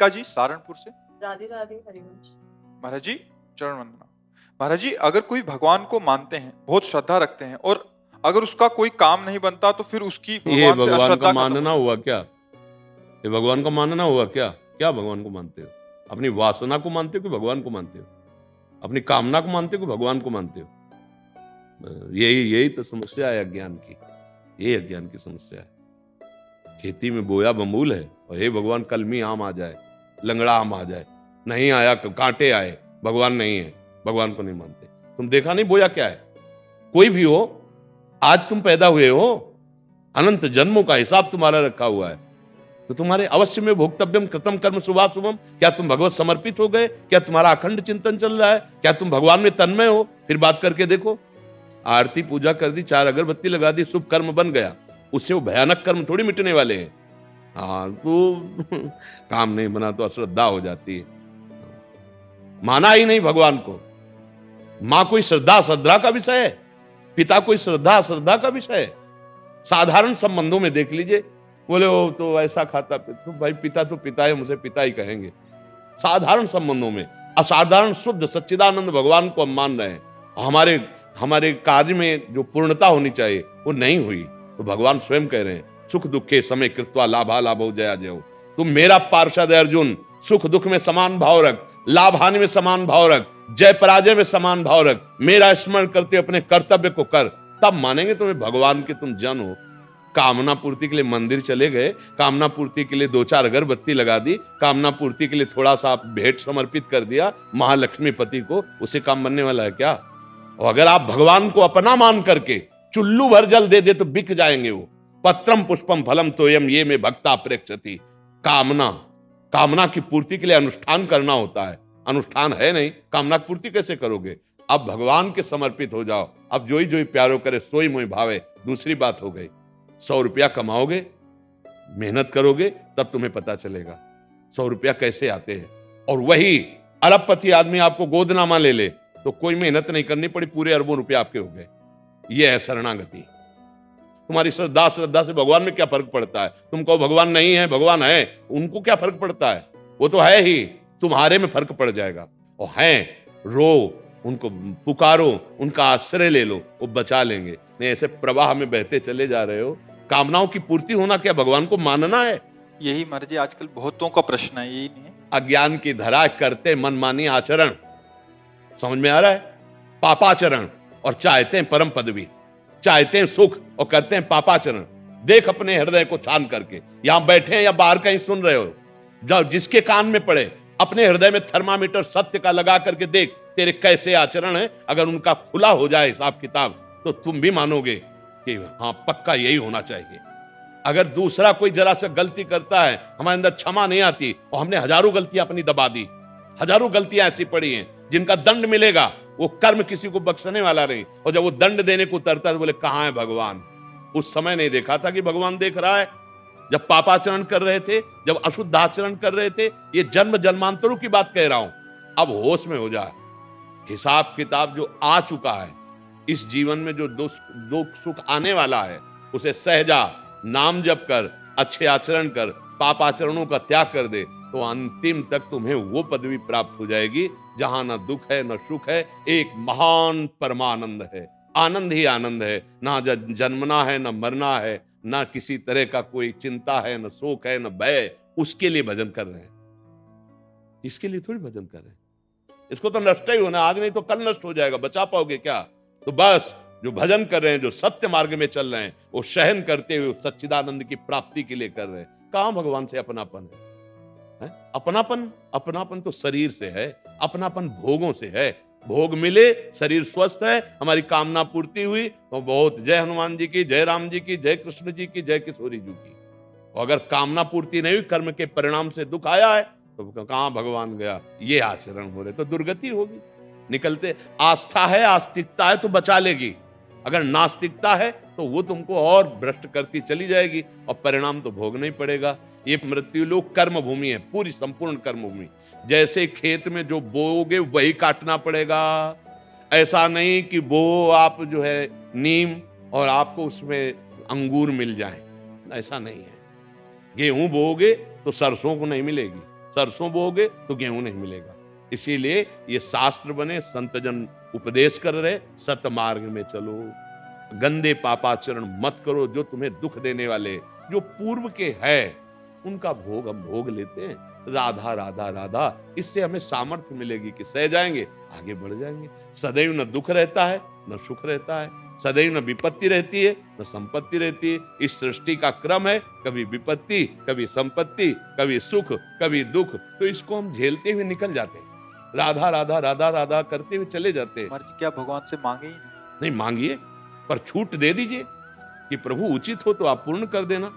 राधिका जी सहारनपुर से। राधे राधे हरिवंश। महाराज जी चरण वंदना। महाराज जी, अगर कोई भगवान को मानते हैं, बहुत श्रद्धा रखते हैं, और अगर उसका कोई काम नहीं बनता तो फिर उसकी ये भगवान से भगवान का अश्रद्धा खत्म मानना हो। हुआ क्या? ये भगवान का मानना हुआ क्या? क्या भगवान को मानते हो? अपनी वासना को मानते हो कि भगवान को मानते हो? अपनी कामना को मानते हो कि भगवान को मानते हो? यही तो समस्या है अज्ञान की। यही अज्ञान की समस्या है। खेती में बोया बमूल है और हे भगवान कलमी आम आ जाए, लंगड़ा आम आ जाए, नहीं आया कांटे आए, भगवान नहीं है, भगवान को नहीं मानते। तुम देखा नहीं बोया क्या है? कोई भी हो, आज तुम पैदा हुए हो, अनंत जन्मों का हिसाब तुम्हारा रखा हुआ है, तो तुम्हारे अवश्य में भोक्तव्यम कृतम कर्म शुभाशुभम। क्या तुम भगवत समर्पित हो गए? क्या तुम्हारा अखंड चिंतन चल रहा है? क्या तुम भगवान में तन्मय हो? फिर बात करके देखो। आरती पूजा कर दी, 4 अगरबत्ती लगा दी, शुभ कर्म बन गया, उससे वो भयानक कर्म थोड़ी मिटने वाले हैं। हाँ तो काम नहीं बना तो अश्रद्धा हो जाती है। माना ही नहीं भगवान को। मां कोई श्रद्धा का विषय है, पिता कोई श्रद्धा का विषय है। साधारण संबंधों में देख लीजिए, बोले वो तो ऐसा खाता, तो भाई पिता तो पिता है, मुझे पिता ही कहेंगे। साधारण संबंधों में असाधारण शुद्ध सच्चिदानंद भगवान को हम मान रहे हैं, हमारे कार्य में जो पूर्णता होनी चाहिए वो नहीं हुई, तो भगवान स्वयं कह रहे हैं सुख दुखे समय कृत्वा लाभा लाभो जया जयो। तुम मेरा पार्षद अर्जुन, सुख दुख में समान भाव रख, लाभ हानि में समान भाव रख, जय पराजय में समान भाव रख, मेरा स्मरण करते अपने कर्तव्य को कर, तब मानेंगे तुम्हें भगवान के तुम जन हो। कामना पूर्ति के लिए मंदिर चले गए, कामना पूर्ति के लिए 2-4 अगरबत्ती लगा दी, कामना पूर्ति के लिए थोड़ा सा भेंट समर्पित कर दिया महालक्ष्मी पति को, उसे काम बनने वाला है क्या? और अगर आप भगवान को अपना मान करके चुल्लू भर जल दे दे तो बिक जाएंगे वो। पत्रम पुष्पम फलम तोयम ये में भक्ता प्रेक्षति। कामना की पूर्ति के लिए अनुष्ठान करना होता है, अनुष्ठान है नहीं, कामना की पूर्ति कैसे करोगे? अब भगवान के समर्पित हो जाओ। अब जोई जोई प्यारो करे सोई मोई भावे। दूसरी बात हो गई, 100 रुपया कमाओगे, मेहनत करोगे, तब तुम्हें पता चलेगा 100 रुपया कैसे आते हैं। और वही अरबपति आदमी आपको गोदनामा ले ले तो कोई मेहनत नहीं करनी पड़ी, पूरे अरबों रुपए आपके हो गए। यह है शरणागति। तुम्हारी श्रद्धा से भगवान में क्या फर्क पड़ता है? तुम कहो भगवान नहीं है, भगवान है, उनको क्या फर्क पड़ता है? वो तो है ही, तुम्हारे में फर्क पड़ जाएगा। और हैं, रो, उनको पुकारो, उनका आश्रय ले लो, वो बचा लेंगे। नहीं ऐसे प्रवाह में बहते चले जा रहे हो। कामनाओं की पूर्ति होना क्या भगवान को मानना है? यही महाराज जी आजकल बहुतों का प्रश्न है, यही नहीं है। अज्ञान की धरा करते मनमानी आचरण, समझ में आ रहा है? पापाचरण, और चाहते हैं परम पदवी, चाहते हैं सुख और करते हैं पापाचरण। देख अपने हृदय को छान करके, यहां बैठे हैं या बाहर कहीं सुन रहे हो, जब जिसके कान में पड़े अपने हृदय में थर्मामीटर सत्य का लगा करके देख तेरे कैसे आचरण है। अगर उनका खुला हो जाए हिसाब किताब तो तुम भी मानोगे कि हाँ पक्का यही होना चाहिए। अगर दूसरा कोई जरा सा गलती करता है, हमारे अंदर क्षमा नहीं आती, और हमने हजारों गलतियां अपनी दबा दी, हजारों गलतियां ऐसी पड़ी हैं जिनका दंड मिलेगा, वो कर्म किसी को बख्शने वाला नहीं। और जब वो दंड देने को उतरता है तो बोले कहां है भगवान? उस समय नहीं देखा था कि भगवान देख रहा है। जब पापाचरण कर रहे थे, जब अशुद्ध आचरण कर रहे थे, ये जन्म जन्मांतरों की बात कह रहा हूं। अब होश में हो जाए, हिसाब किताब जो आ चुका है, इस जीवन में जो दुख सुख आने वाला है उसे सहजा, नाम जप कर, अच्छे आचरण कर, पाप आचरणों का त्याग कर दे, तो अंतिम तक तुम्हें वो पदवी प्राप्त हो जाएगी जहां न दुख है न सुख है, एक महान परमानंद है। आनंद ही आनंद है, ना जन्मना है न मरना है, ना किसी तरह का कोई चिंता है, न शोक है, न भय। उसके लिए भजन कर रहे हैं, इसके लिए थोड़ी भजन कर रहे हैं। इसको तो नष्ट ही होना, आज नहीं तो कल नष्ट हो जाएगा, बचा पाओगे क्या? तो बस जो भजन कर रहे हैं, जो सत्य मार्ग में चल रहे हैं, वो सहन करते हुए सच्चिदानंद की प्राप्ति के लिए कर रहे हैं। कहां भगवान से अपनापन है? अपनापन तो शरीर से है, अपनापन भोगों से है। भोग मिले, शरीर स्वस्थ है, हमारी कामना पूर्ति हुई, तो बहुत जय हनुमान जी की, जय राम जी की, जय कृष्ण जी की, जय किशोरी जी की। और अगर कामना पूर्ति नहीं हुई, कर्म के परिणाम से दुख आया है, तो कहां भगवान गया? ये आचरण हो रहे तो दुर्गति होगी। निकलते आस्था है, आस्तिकता है तो बचा लेगी, अगर नास्तिकता है तो वो तुमको और भ्रष्ट करती चली जाएगी, और परिणाम तो भोगना ही पड़ेगा। ये मृत्यु लोक कर्म भूमि है, पूरी संपूर्ण कर्म भूमि। जैसे खेत में जो बोओगे वही काटना पड़ेगा। ऐसा नहीं कि बो आप जो है नीम और आपको उसमें अंगूर मिल जाए, ऐसा नहीं है। गेहूं बोओगे तो सरसों को नहीं मिलेगी, सरसों बोओगे तो गेहूं नहीं मिलेगा। इसीलिए ये शास्त्र बने, संत जन उपदेश कर रहे, सत मार्ग में चलो, गंदे पापाचरण मत करो जो तुम्हें दुख देने वाले, जो पूर्व के है उनका भोग हम भोग लेते हैं। राधा राधा राधा, इससे हमें सामर्थ्य मिलेगी कि सह जाएंगे, आगे बढ़ जाएंगे। सदैव न दुख रहता है न सुख रहता है, सदैव न विपत्ति रहती है न संपत्ति रहती है। इस सृष्टि का क्रम है, कभी विपत्ति, कभी संपत्ति, कभी सुख, कभी दुख, तो इसको हम झेलते हुए निकल जाते हैं, राधा राधा राधा राधा करते हुए चले जाते हैं। महाराज जी क्या भगवान से मांगे ही नहीं? नहीं मांगिए, पर छूट दे दीजिए कि प्रभु उचित हो तो आप पूर्ण कर देना,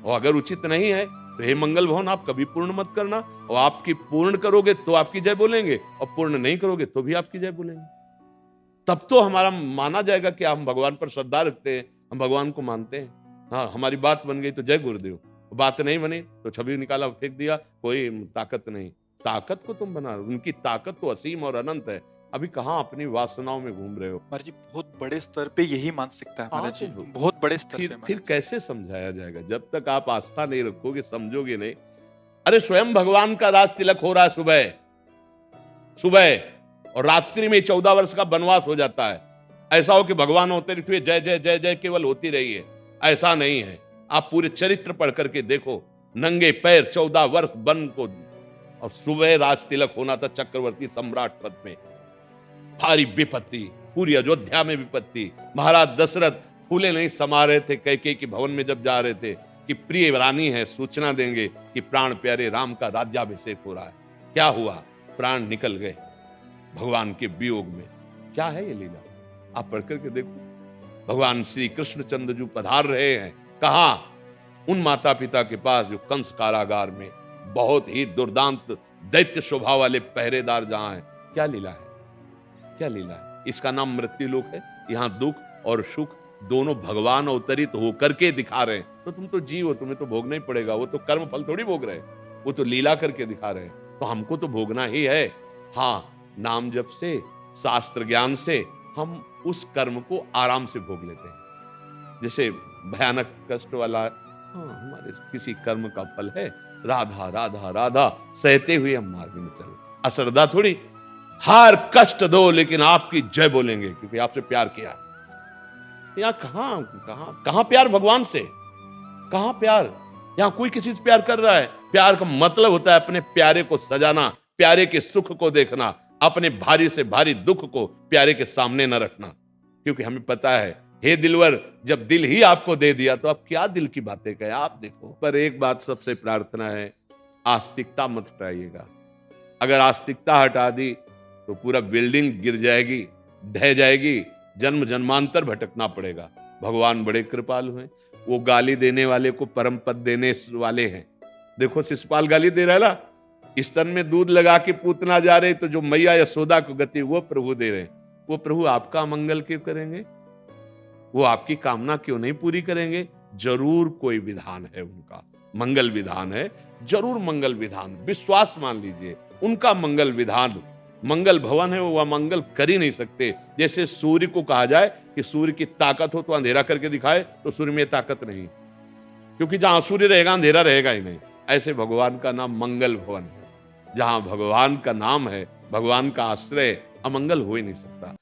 और अगर उचित नहीं है तो हे मंगल भवन आप कभी पूर्ण मत करना, और आपकी पूर्ण करोगे तो आपकी जय बोलेंगे, और पूर्ण नहीं करोगे तो भी आपकी जय बोलेंगे। तब तो हमारा माना जाएगा कि हम भगवान पर श्रद्धा रखते हैं, हम भगवान को मानते हैं। हाँ, हमारी बात बन गई तो जय गुरुदेव, बात नहीं बनी तो छवि निकाला फेंक दिया, कोई ताकत नहीं। ताकत को तुम बना, उनकी ताकत तो असीम और अनंत है। अभी कहाँ अपनी वासनाओं में घूम रहे हो। महाराज जी बहुत बड़े स्तर पे यही मानसिकता है महाराज जी, तो बहुत बड़े स्तर पे फिर महाराज जी। कैसे समझाया जाएगा जब तक आप आस्था नहीं रखोगे, समझोगे नहीं। अरे स्वयं भगवान का राज तिलक हो रहा है सुबह सुबह, और रात्रि में 14 वर्ष का वनवास हो जाता है। ऐसा हो कि भगवान होते रहते हुए जय जय जय जय केवल होती रही है, ऐसा नहीं है। आप पूरे चरित्र पढ़ करके देखो, नंगे पैर 14 वर्ष वन को, और सुबह राज तिलक होना था चक्रवर्ती सम्राट पद में। भारी विपत्ति, पूरी अयोध्या में विपत्ति। महाराज दशरथ फूले नहीं समा रहे थे कैकेयी के भवन में जब जा रहे थे कि प्रिय रानी है, सूचना देंगे कि प्राण प्यारे राम का राज्याभिषेक हो रहा है। क्या हुआ? प्राण निकल गए भगवान के वियोग में। क्या है ये लीला? आप पढ़ करके देखो। भगवान श्री कृष्णचंद्र जी पधार रहे हैं कहा? उन माता पिता के पास जो कंस कारागार में बहुत ही दुर्दांत दैत्य स्वभाव वाले पहरेदार जहां हैं। क्या लीला है? क्या लीला है? इसका नाम मृत्युलोक है। यहाँ दुख और सुख दोनों भगवान अवतरित होकर के दिखा रहे हैं। तो तुम तो जीव हो, तुम्हें तो भोगना ही पड़ेगा। वो तो कर्म फल थोड़ी भोग रहे हैं, वो तो लीला करके दिखा रहे हैं। तो हमको तो भोगना ही है। हाँ, नाम जप से, शास्त्र ज्ञान से हम उस कर्म को आराम से भोग लेते हैं। जैसे भयानक कष्ट वाला, हाँ, हमारे किसी कर्म का फल है, राधा राधा राधा सहते हुए हम मार्ग में चले। अश्रद्धा थोड़ी, हर कष्ट दो लेकिन आपकी जय बोलेंगे क्योंकि आपसे प्यार किया। यहाँ कहां प्यार भगवान से? कहां प्यार? यहां कोई किसी से प्यार कर रहा है? प्यार का मतलब होता है अपने प्यारे को सजाना, प्यारे के सुख को देखना, अपने भारी से भारी दुख को प्यारे के सामने न रखना। क्योंकि हमें पता है, हे दिलवर, जब दिल ही आपको दे दिया तो आप क्या दिल की बातें कहें। आप देखो, पर एक बात सबसे प्रार्थना है, आस्तिकता मत हटाइएगा। अगर आस्तिकता हटा दी तो पूरा बिल्डिंग गिर जाएगी, ढह जाएगी, जन्म जन्मांतर भटकना पड़ेगा। भगवान बड़े कृपालु हैं। वो गाली देने वाले को परम पद देने वाले हैं। देखो शिशुपाल गाली दे रहा है ना, स्तन में दूध लगा के पूतना जा रहे, तो जो मैया यशोदा को गति वो प्रभु दे रहे हैं। वो प्रभु आपका मंगल क्यों करेंगे? वो आपकी कामना क्यों नहीं पूरी करेंगे? जरूर कोई विधान है उनका, मंगल विधान है, जरूर मंगल विधान। विश्वास मान लीजिए, उनका मंगल विधान, मंगल भवन है, वो अमंगल कर ही नहीं सकते। जैसे सूर्य को कहा जाए कि सूर्य की ताकत हो तो अंधेरा करके दिखाए, तो सूर्य में ताकत नहीं, क्योंकि जहां सूर्य रहेगा अंधेरा रहेगा ही नहीं। ऐसे भगवान का नाम मंगल भवन है। जहां भगवान का नाम है, भगवान का आश्रय, अमंगल हो ही नहीं सकता।